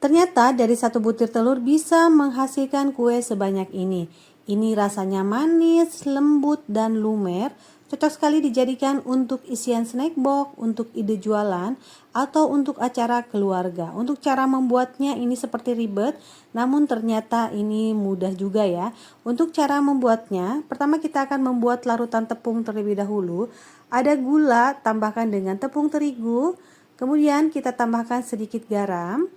Ternyata dari satu butir telur bisa menghasilkan kue sebanyak ini. Ini rasanya manis, lembut, dan lumer. Cocok sekali dijadikan untuk isian snack box, untuk ide jualan, atau untuk acara keluarga. Untuk cara membuatnya ini seperti ribet, namun ternyata ini mudah juga ya. Untuk cara membuatnya, pertama kita akan membuat larutan tepung terlebih dahulu. Ada gula, tambahkan dengan tepung terigu. Kemudian kita tambahkan sedikit garam.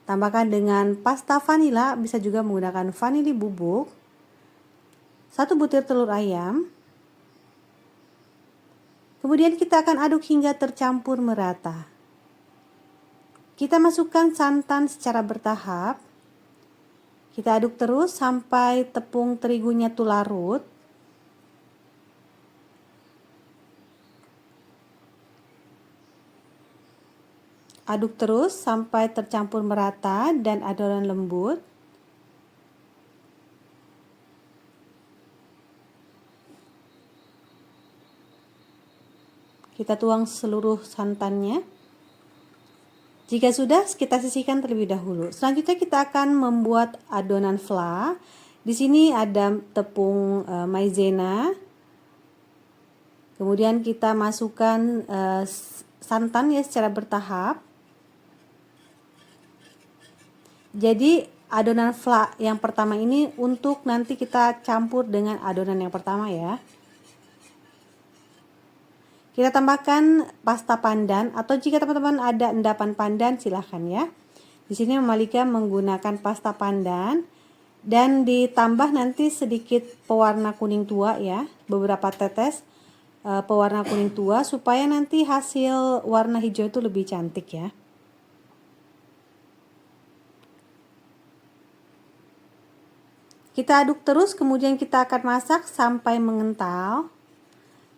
Tambahkan dengan pasta vanila, bisa juga menggunakan vanili bubuk. 1 butir telur ayam. Kemudian kita akan aduk hingga tercampur merata. Kita masukkan santan secara bertahap. Kita aduk terus sampai tepung terigunya itu larut. Aduk terus sampai tercampur merata dan adonan lembut. Kita tuang seluruh santannya. Jika sudah, kita sisihkan terlebih dahulu. Selanjutnya kita akan membuat adonan fla. Di sini ada tepung maizena. Kemudian kita masukkan santan ya secara bertahap. Jadi adonan fla yang pertama ini untuk nanti kita campur dengan adonan yang pertama ya. Kita tambahkan pasta pandan atau jika teman-teman ada endapan pandan silahkan ya. Di sini Malika menggunakan pasta pandan dan ditambah nanti sedikit pewarna kuning tua ya, beberapa tetes pewarna kuning tua supaya nanti hasil warna hijau itu lebih cantik ya. Kita aduk terus, kemudian kita akan masak sampai mengental.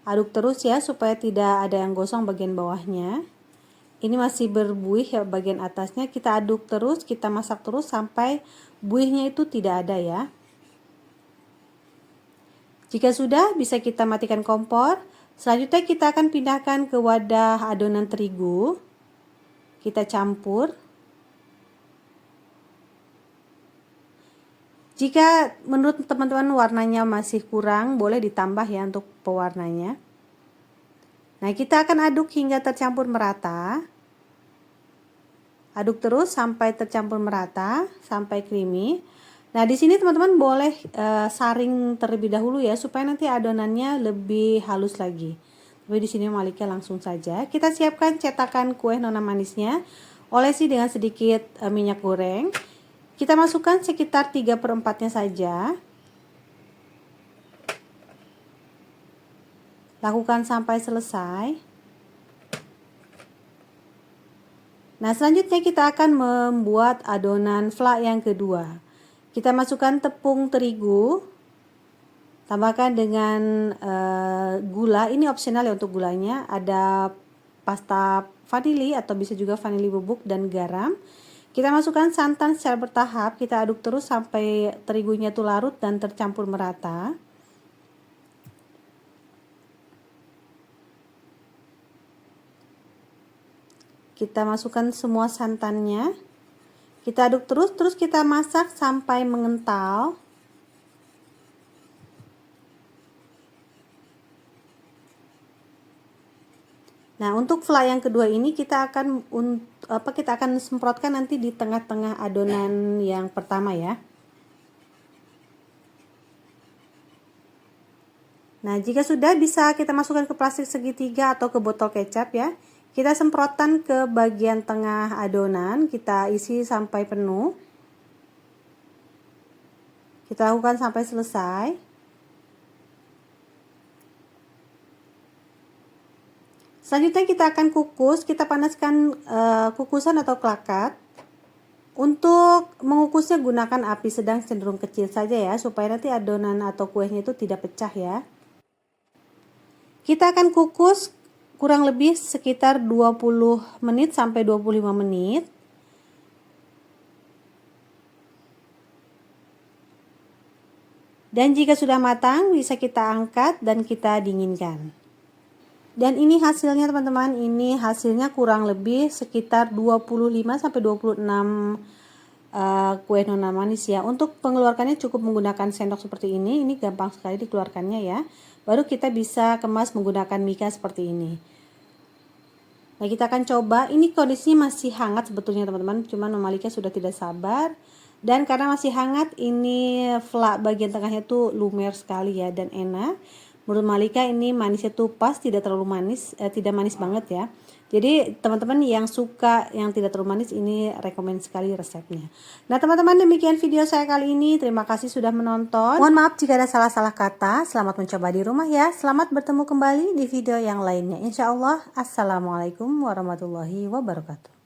Aduk terus ya supaya tidak ada yang gosong bagian bawahnya. Ini masih berbuih ya bagian atasnya. Kita aduk terus, kita masak terus sampai buihnya itu tidak ada ya. Jika sudah, bisa kita matikan kompor. Selanjutnya kita akan pindahkan ke wadah adonan terigu. Kita campur. Jika menurut teman-teman warnanya masih kurang, boleh ditambah ya untuk pewarnanya. Nah, kita akan aduk hingga tercampur merata. Aduk terus sampai tercampur merata, sampai creamy. Nah, di sini teman-teman boleh saring terlebih dahulu ya, supaya nanti adonannya lebih halus lagi. Tapi di sini Malika langsung saja. Kita siapkan cetakan kue nona manisnya. Olesi dengan sedikit minyak goreng. Kita masukkan sekitar 3/4-nya saja. Lakukan sampai selesai. Nah, selanjutnya kita akan membuat adonan fla yang kedua. Kita masukkan tepung terigu. Tambahkan dengan gula. Ini opsional ya untuk gulanya. Ada pasta vanili atau bisa juga vanili bubuk dan garam. Kita masukkan santan secara bertahap, kita aduk terus sampai terigunya itu larut dan tercampur merata. Kita masukkan semua santannya. Kita aduk terus kita masak sampai mengental. Nah, untuk fla yang kedua ini kita akan semprotkan nanti di tengah-tengah adonan yang pertama ya. Nah, jika sudah bisa kita masukkan ke plastik segitiga atau ke botol kecap ya. Kita semprotkan ke bagian tengah adonan, kita isi sampai penuh. Kita lakukan sampai selesai. Selanjutnya kita akan kukus, kita panaskan kukusan atau klakat. Untuk mengukusnya gunakan api sedang cenderung kecil saja ya, supaya nanti adonan atau kuenya itu tidak pecah ya. Kita akan kukus kurang lebih sekitar 20 menit sampai 25 menit. Dan jika sudah matang, bisa kita angkat dan kita dinginkan. Dan ini hasilnya teman-teman, ini hasilnya kurang lebih sekitar 25 sampai 26 kue nona manis ya. Untuk mengeluarkannya cukup menggunakan sendok seperti ini gampang sekali dikeluarkannya ya. Baru kita bisa kemas menggunakan mika seperti ini. Nah, kita akan coba. Ini kondisinya masih hangat sebetulnya teman-teman, cuman Malika sudah tidak sabar. Dan karena masih hangat, ini flak bagian tengahnya tuh lumer sekali ya dan enak. Menurut Malika ini manisnya tuh pas, tidak terlalu manis, tidak manis banget ya. Jadi teman-teman yang suka yang tidak terlalu manis, ini rekomen sekali resepnya. Nah teman-teman, demikian video saya kali ini. Terima kasih sudah menonton. Mohon maaf jika ada salah-salah kata. Selamat mencoba di rumah ya. Selamat bertemu kembali di video yang lainnya. Insya Allah. Assalamualaikum warahmatullahi wabarakatuh.